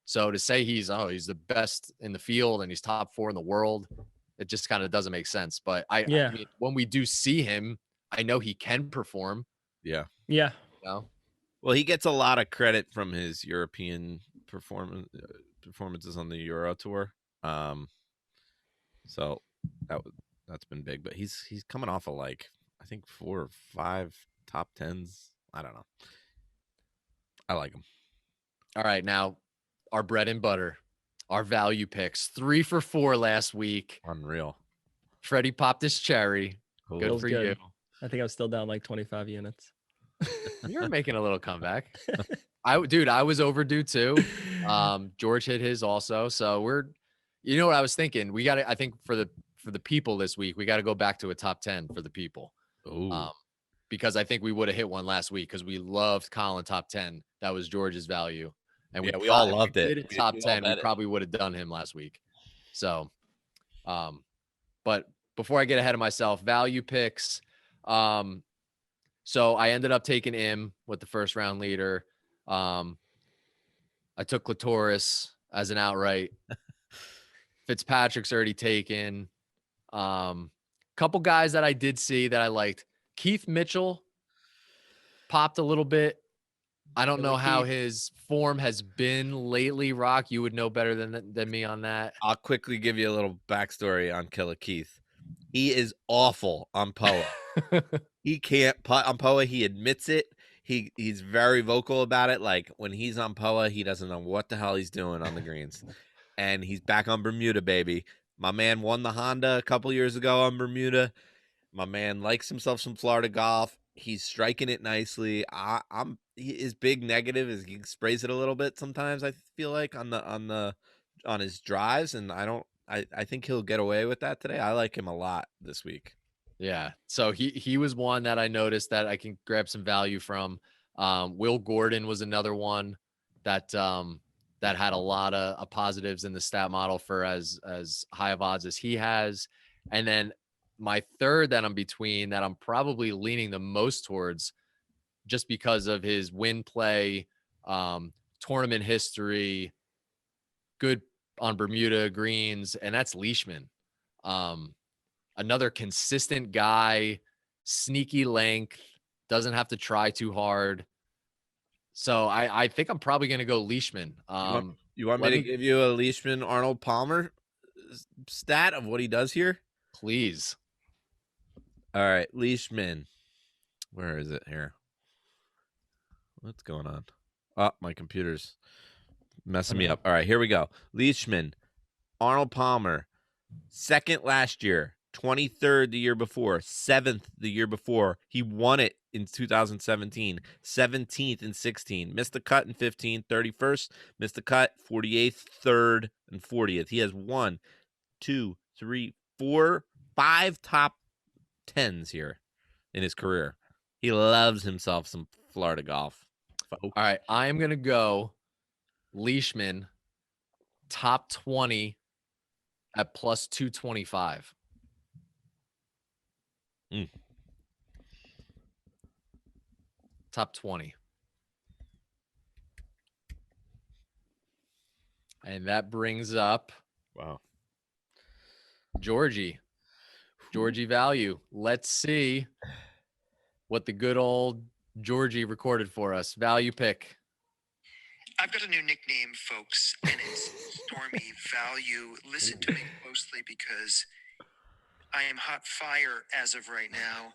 So to say he's the best in the field and he's top 4 in the world, it just kind of doesn't make sense. But I mean, when we do see him, I know he can perform. Yeah. Well, he gets a lot of credit from his European performances on the Euro Tour. So that's been big. But he's coming off of like I think 4 or 5 top 10s. I don't know. I like him. All right, now our bread and butter, our value picks. 3 for 4 last week. Unreal. Freddie popped his cherry. Cool. Good for you. I think I was still down like 25 units. You're making a little comeback. I was overdue too. George hit his also. So what I was thinking? We got to, I think for the people this week, we got to go back to a top 10 for the people. Ooh. Because I think we would have hit one last week because we loved Colin top 10. That was George's value. And we all loved it. Did a top 10, we probably would have done him last week. So, but before I get ahead of myself, value picks. So I ended up taking him with the first round leader. I took Clitoris as an outright. Fitzpatrick's already taken. Couple guys that I did see that I liked. Keith Mitchell popped a little bit. I don't know how his form has been lately. Rock, you would know better than me on that. I'll quickly give you a little backstory on Killer Keith. He is awful on POA. He can't putt on POA. He admits it. He's very vocal about it. Like when he's on POA, he doesn't know what the hell he's doing on the greens. And he's back on Bermuda, baby. My man won the Honda a couple years ago on Bermuda. My man likes himself some Florida golf. He's striking it nicely. His big negative is he sprays it a little bit sometimes. I feel like on his drives, and I think he'll get away with that today. I like him a lot this week. Yeah. So he was one that I noticed that I can grab some value from. Will Gordon was another one that had a lot of positives in the stat model for as high of odds as he has. And then my third that I'm between that I'm probably leaning the most towards just because of his win play, tournament history, good on Bermuda greens, and that's Leishman. Another consistent guy, sneaky length, doesn't have to try too hard. So I think I'm probably going to go Leishman. You want me to give you a Leishman Arnold Palmer stat of what he does here? Please. All right, Leishman. Where is it here? What's going on? Oh, my computer's messing me up. All right, here we go. Leishman, Arnold Palmer, second last year, 23rd the year before, 7th the year before. He won it in 2017, 17th and 16. Missed the cut in 15, 31st. Missed the cut, 48th, 3rd, and 40th. He has 1, 2, 3, 4, 5 top 10s here in his career. He loves himself some Florida golf. All right, I am going to go Leishman, top 20 at plus 225. Top 20. And that brings up Georgie value. Let's see what the good old Georgie recorded for us. Value pick. I've got a new nickname, folks, and it's Stormy Value. Listen to me closely because I am hot fire as of right now.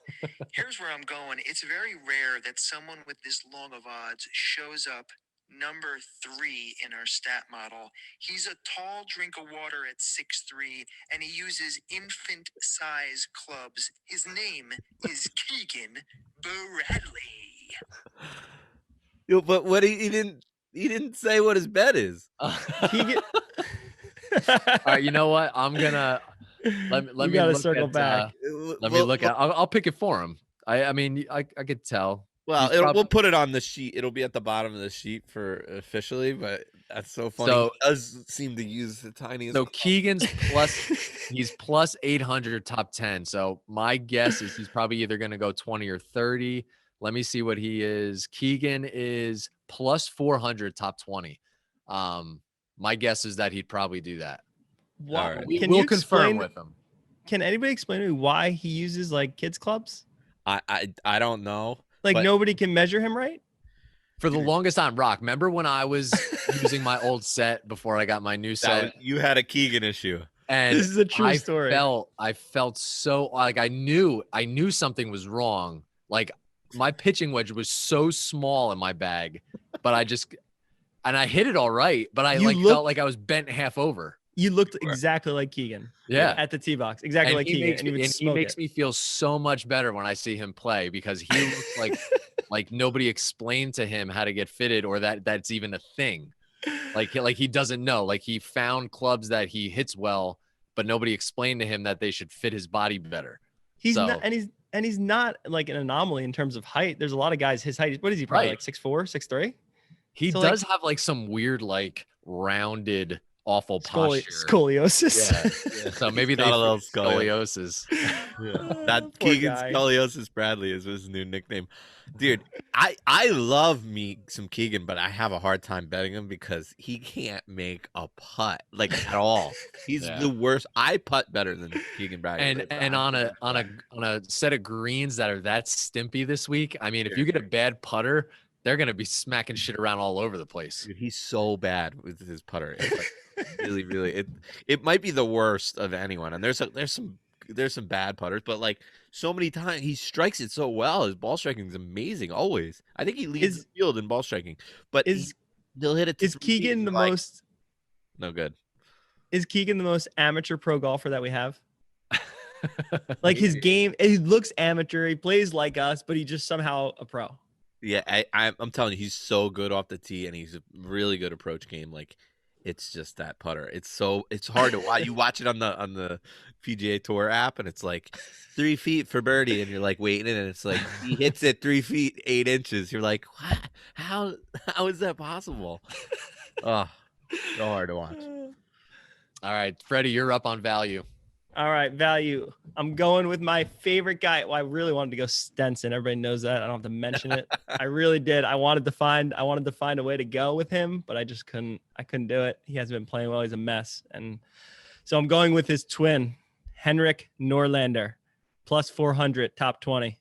Here's where I'm going. It's very rare that someone with this long of odds shows up number 3 in our stat model. He's a tall drink of water at 6'3", and he uses infant-size clubs. His name is Keegan Bradley. Yo, but what he didn't say what his bet is. Keegan. All right, you know what? I'm gonna let me gotta look circle at, back. Let me look at. I'll pick it for him. I mean, I could tell. Well, we'll put it on the sheet. It'll be at the bottom of the sheet for officially, but that's so funny. So, he does seem to use the tiniest. So Keegan's he's plus 800 top 10. So my guess is he's probably either going to go 20 or 30. Let me see what he is. Keegan is plus 400 top 20. My guess is that he'd probably do that. Wow. Right. We'll confirm with him. Can anybody explain to me why he uses like kids clubs? I don't know. Like nobody can measure him right? For the longest time, Rock, remember when I was using my old set before I got my new set? You had a Keegan issue. And this is a true story. I felt so like I knew something was wrong. Like my pitching wedge was so small in my bag, but I hit it all right, but I felt like I was bent half over. You looked exactly like Keegan. Yeah. At the tee box. Exactly like Keegan. He makes me feel so much better when I see him play because he looks like nobody explained to him how to get fitted or that's even a thing. Like he doesn't know. Like he found clubs that he hits well, but nobody explained to him that they should fit his body better. He's not like an anomaly in terms of height. There's a lot of guys his height. What is he probably like 6'4", 6'3"? He does have like some weird like rounded awful posture. Scoliosis. Yeah. So maybe they got a little scoliosis. That Keegan Scoliosis Bradley is his new nickname. Dude, I love me some Keegan, but I have a hard time betting him because he can't make a putt like at all. He's the worst. I putt better than Keegan Bradley. And on a set of greens that are that stimpy this week, I mean, if you get a bad putter, they're gonna be smacking shit around all over the place. Dude, he's so bad with his putter. It's like, really, it might be the worst of anyone. And there's some bad putters, but like so many times he strikes it so well. His ball striking is amazing always. I think he leads the field in ball striking. But they'll hit it. Is Keegan the most? No good. Is Keegan the most amateur pro golfer that we have? Like his game, he looks amateur. He plays like us, but he's just somehow a pro. Yeah, I'm telling you, he's so good off the tee, and he's a really good approach game. Like, it's just that putter. It's hard to watch. You watch it on the PGA Tour app, and it's like 3 feet for birdie, and you're like waiting, and it's like he hits it 3 feet 8 inches. You're like, what? How is that possible? Oh, so hard to watch. All right, Freddie, you're up on value. All right, value. I'm going with my favorite guy. Well, I really wanted to go Stenson. Everybody knows that. I don't have to mention it. I really did. I wanted to find a way to go with him, but I just couldn't. I couldn't do it. He hasn't been playing well. He's a mess. And so I'm going with his twin, Henrik Norlander, plus 400, top 20.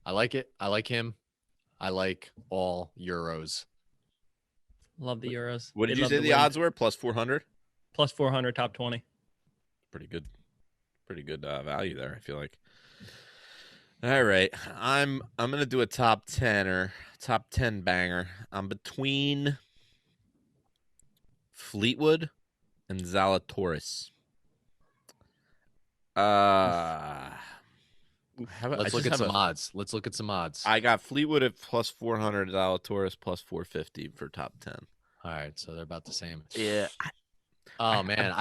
I like it. I like him. I like all Euros. Love the Euros. What did you say the odds were? Plus 400? Plus 400, top 20. Pretty good value there, I feel like. All right. I'm going to do a top 10 or top 10 banger. I'm between Fleetwood and Zalatoris. Let's look at some odds. Let's look at some odds. I got Fleetwood at plus 400, Zalatoris plus 450 for top 10. All right, so they're about the same. Yeah. Oh man,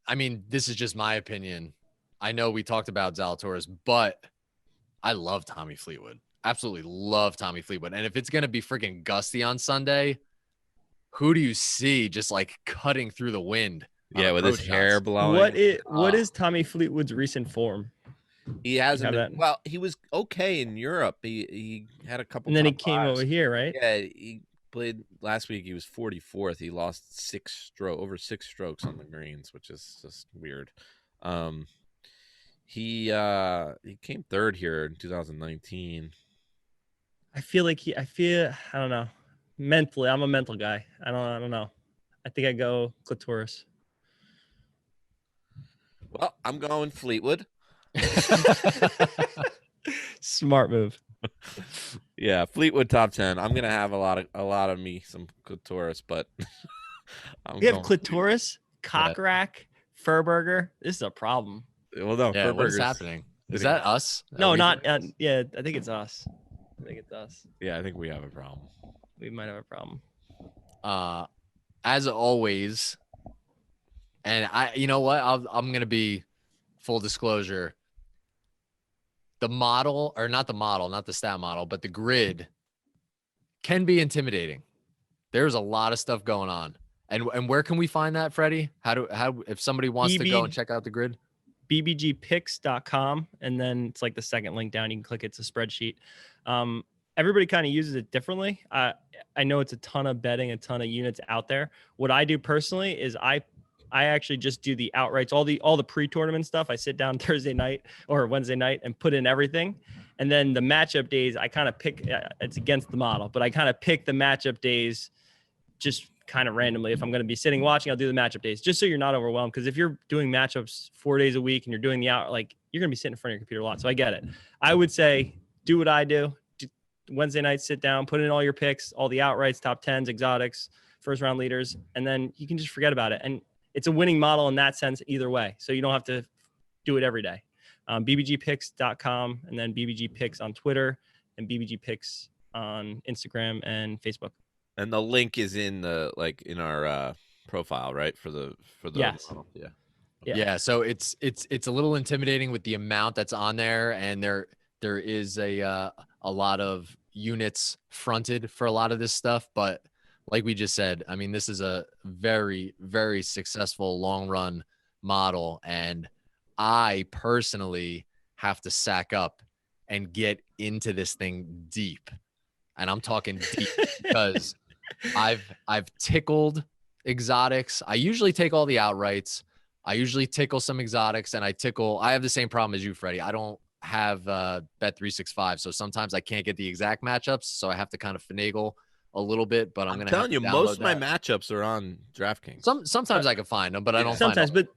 I mean, this is just my opinion. I know we talked about Zalatoris, but I love Tommy Fleetwood. Absolutely love Tommy Fleetwood. And if it's gonna be freaking gusty on Sunday, who do you see just like cutting through the wind? Yeah, with his hair blowing. What is Tommy Fleetwood's recent form? He hasn't been, well, he was okay in Europe. He had a couple, and then he came over here, right? Yeah, he played last week. He was 44th. He lost over 6 strokes on the greens, which is just weird. He came third here in 2019. I don't know. Mentally, I'm a mental guy. I don't know. I think I go Clitoris. Well, I'm going Fleetwood. Smart move. Yeah, Fleetwood top 10. I'm gonna have a lot of me some Clitoris, but we have Clitoris, Cockrack, Furburger. This is a problem. Well, no, yeah, what is happening? Is that us? No, not. Yeah, I think it's us. Yeah, I think we have a problem. We might have a problem. As always, and you know what? I'm gonna be full disclosure. The model, or not the stat model, but the grid can be intimidating. There's a lot of stuff going on. And where can we find that, Freddie? How if somebody wants to go and check out the grid? bbgpicks.com, and then it's like the second link down. You can click it. It's a spreadsheet. Everybody kind of uses it differently. I know it's a ton of betting, a ton of units out there. What I do personally is I actually just do the outrights, all the pre-tournament stuff. I sit down Thursday night or Wednesday night and put in everything. And then the matchup days, I kind of pick, it's against the model, but I kind of pick the matchup days just kind of randomly. If I'm going to be sitting watching, I'll do the matchup days just so you're not overwhelmed. Because if you're doing matchups 4 days a week and you're doing the out, like you're going to be sitting in front of your computer a lot. So I get it. I would say do what I do. Wednesday night, sit down, put in all your picks, all the outrights, top 10s, exotics, first round leaders, and then you can just forget about it. And it's a winning model in that sense either way. So you don't have to do it every day. bbgpicks.com, and then bbgpicks on Twitter and bbgpicks on Instagram and Facebook. And the link is in our profile, right? For the yes. model. Yeah. So it's a little intimidating with the amount that's on there, and there is a lot of units fronted for a lot of this stuff, but like we just said, I mean, this is a very, very successful long run model. And I personally have to sack up and get into this thing deep. And I'm talking deep because I've tickled exotics. I usually take all the outrights. I usually tickle some exotics, and I have the same problem as you, Freddie. I don't have Bet365. So sometimes I can't get the exact matchups. So I have to kind of finagle a little bit, but I'm telling you, most of my matchups are on DraftKings. Sometimes I can find them, but I don't sometimes, find them.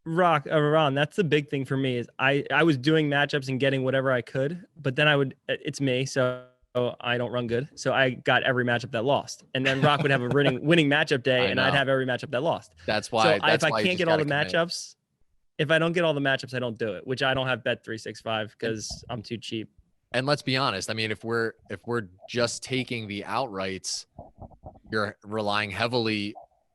But Ron, that's the big thing for me is I was doing matchups and getting whatever I could, but then it's me. So I don't run good. So I got every matchup that lost. And then Rock would have a winning matchup day and I'd have every matchup that lost. That's why. So if I can't get all the matchups, if I don't get all the matchups, I don't do it, which I don't have Bet365 because I'm too cheap. And let's be honest. I mean, if we're just taking the outrights, you're relying heavily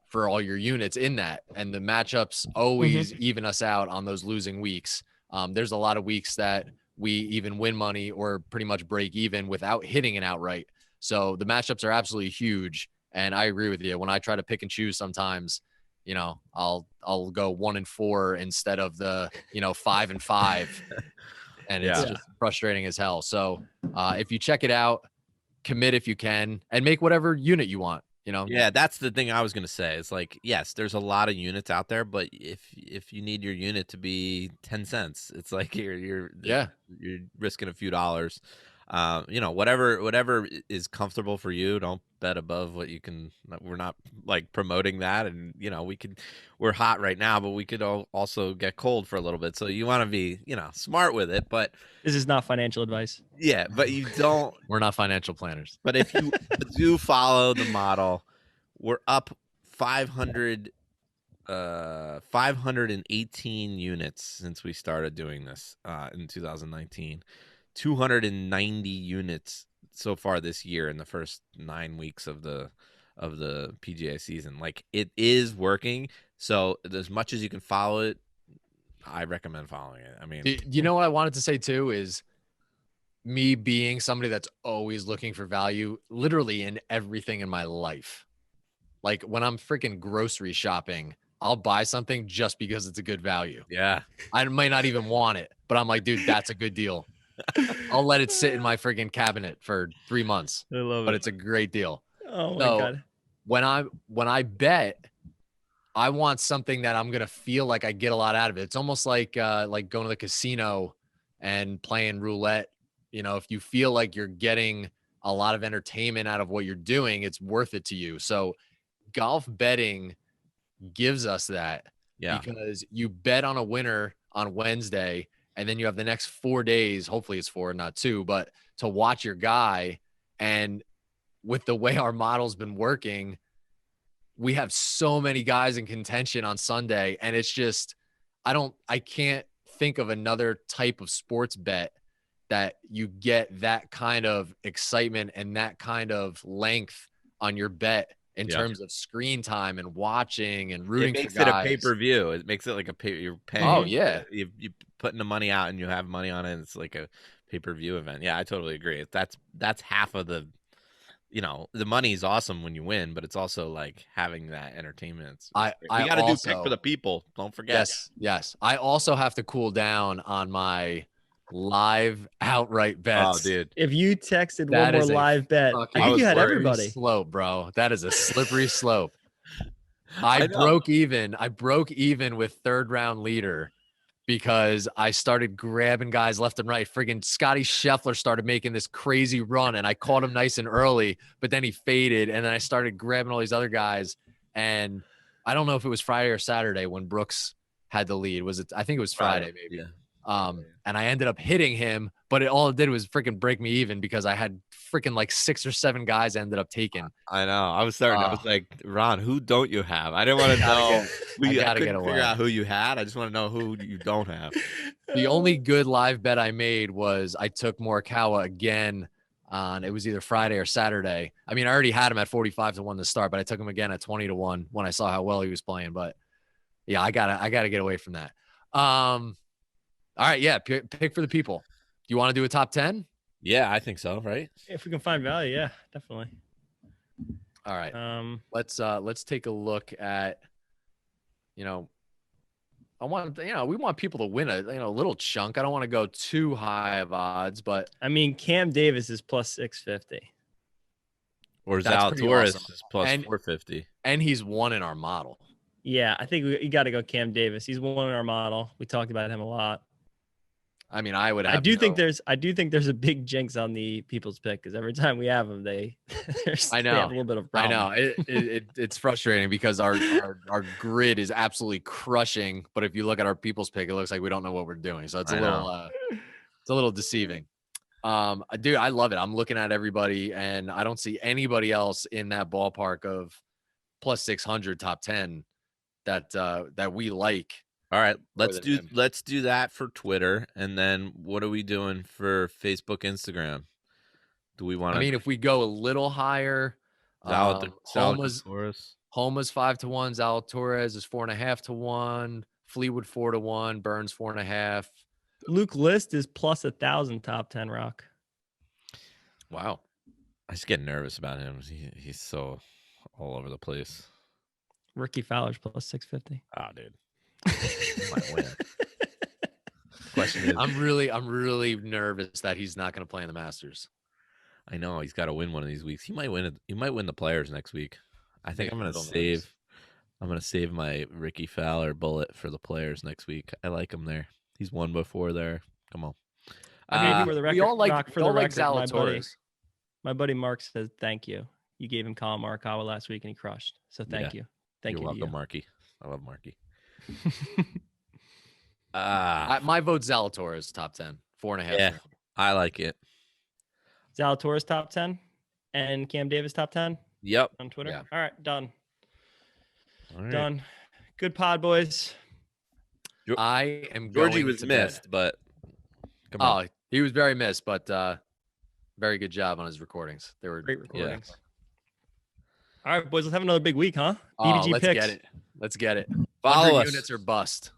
for all your units in that, and the matchups always even us out on those losing weeks. There's a lot of weeks that we even win money or pretty much break even without hitting an outright. So the matchups are absolutely huge. And I agree with you. When I try to pick and choose, sometimes, you know, I'll go 1-4 instead of the 5-5. And it's just frustrating as hell. So if you check it out, commit if you can, and make whatever unit you want. Yeah, that's the thing I was gonna say. It's like, yes, there's a lot of units out there, but if you need your unit to be 10 cents, it's like you're risking a few dollars. Whatever is comfortable for you. Don't bet above what you can. We're not like promoting that, and we're hot right now, but we could also get cold for a little bit. So you want to be smart with it, but this is not financial advice. Yeah, but you don't. We're not financial planners. But if you do follow the model, we're up 500 518 units since we started doing this in 2019. 290 units so far this year in the first 9 weeks of the PGA season. Like, it is working. So as much as you can follow it, I recommend following it. I mean, You know what I wanted to say too is me being somebody that's always looking for value, literally in everything in my life. Like when I'm freaking grocery shopping, I'll buy something just because it's a good value. yeah. I might not even want it, but I'm like, dude, that's a good deal. I'll let it sit in my freaking cabinet for 3 months, I love but it. it's a great deal. Oh my So God. when I bet, I want something that I'm gonna feel like I get a lot out of it. It's almost like going to the casino and playing roulette. You know, if you feel like you're getting a lot of entertainment out of what you're doing, it's worth it to you. So golf betting gives us that Yeah. because you bet on a winner on Wednesday, and then you have the next 4 days. Hopefully it's 4, not 2, but to watch your guy. And with the way our model's been working, we have so many guys in contention on Sunday, and it's just I can't think of another type of sports bet that you get that kind of excitement and that kind of length on your bet in terms of screen time and watching and rooting It makes for it a guys. pay-per-view. It makes it like you're paying. Oh yeah. You putting the money out and you have money on it. It's like a pay-per-view event. Yeah, I totally agree. That's half of the, the money is awesome when you win, but it's also like having that entertainment. I We got to do also, pick for the people. Don't forget. Yes. I also have to cool down on my live outright bets. Oh, dude. If you texted That one more is a live bet, I fucking think you had slippery everybody. slope, bro. That is a slippery slope. I know. broke even. I broke even with third round leader because I started grabbing guys left and right. Friggin' Scotty Scheffler started making this crazy run, and I caught him nice and early, but then he faded, and then I started grabbing all these other guys. And I don't know if it was Friday or Saturday when Brooks had the lead. Was it? I think it was Friday, maybe. Yeah. And I ended up hitting him, but all it did was freaking break me even because I had freaking like 6 or 7 guys I ended up taking. I know. I was starting. I was like, Ron, who don't you have? I didn't want to know. I couldn't figure out who you had. I just want to know who you don't have. The only good live bet I made was I took Morikawa again on, it was either Friday or Saturday. I mean, I already had him at 45 to 1 to start, but I took him again at 20 to 1 when I saw how well he was playing. But yeah, I gotta get away from that. All right, yeah, pick for the people. Do you want to do a top 10? Yeah, I think so. Right? If we can find value, yeah, definitely. All right. Let's take a look at, we want people to win a little chunk. I don't want to go too high of odds, but I mean, Cam Davis is plus 650. Or That's pretty Zalatoris awesome. is plus 450. And he's won in our model. Yeah, I think you got to go Cam Davis. He's one in our model. We talked about him a lot. I mean, I do think there's a big jinx on the people's pick because every time we have them, they have a little bit of problem. I know it's frustrating because our grid is absolutely crushing, but if you look at our people's pick, it looks like we don't know what we're doing. So it's a little deceiving. Dude, I love it. I'm looking at everybody, and I don't see anybody else in that ballpark of plus 600 top 10 that we like. All right, let's do that for Twitter, and then what are we doing for Facebook, Instagram? Do we want to? I mean, if we go a little higher, Homa's 5 to 1, Zalatoris is 4.5 to 1, Fleetwood 4 to 1, Burns 4.5. Luke List is plus 1,000 top 10 rock. Wow, I just get nervous about him. He's so all over the place. Ricky Fowler's plus 650. Oh, dude. Might win. Question is, I'm really nervous that he's not going to play in the Masters. I know he's got to win one of these weeks. He might win it. He might win the Players next week. I think I'm going to save. I'm going to save my Ricky Fowler bullet for the Players next week. I like him there. He's won before there. Come on. I mean, for the record, we all like Zalatoris. My buddy Mark says thank you. You gave him Colin Morikawa last week and he crushed. So thank you. Thank you. You're welcome, Marky. I love Marky. My vote Zalatoris top 10, 4.5. Yeah, I like it. Zalatoris top 10 and Cam Davis top 10. Yep. On Twitter. Yeah. All right, done. All right. Done. Good pod, boys. I am Georgie going was to bed. missed, but come on. Oh, he was very missed, but very good job on his recordings. They were Great recordings. All right, boys. Let's have another big week, huh? Oh, BBG let's picks. get it. Let's get it. Follow 100 us. units or bust.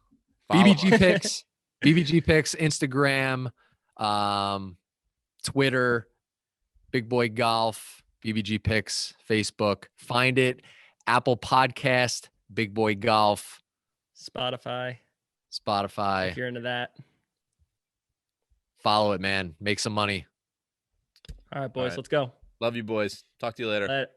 Follow BBG us. picks. BBG picks. Instagram, Twitter, Big Boy Golf, BBG picks, Facebook. Find it. Apple Podcast, Big Boy Golf, Spotify. Spotify. If you're into that. Follow it, man. Make some money. All right, boys. right. Let's go. Love you, boys. Talk to you later. Let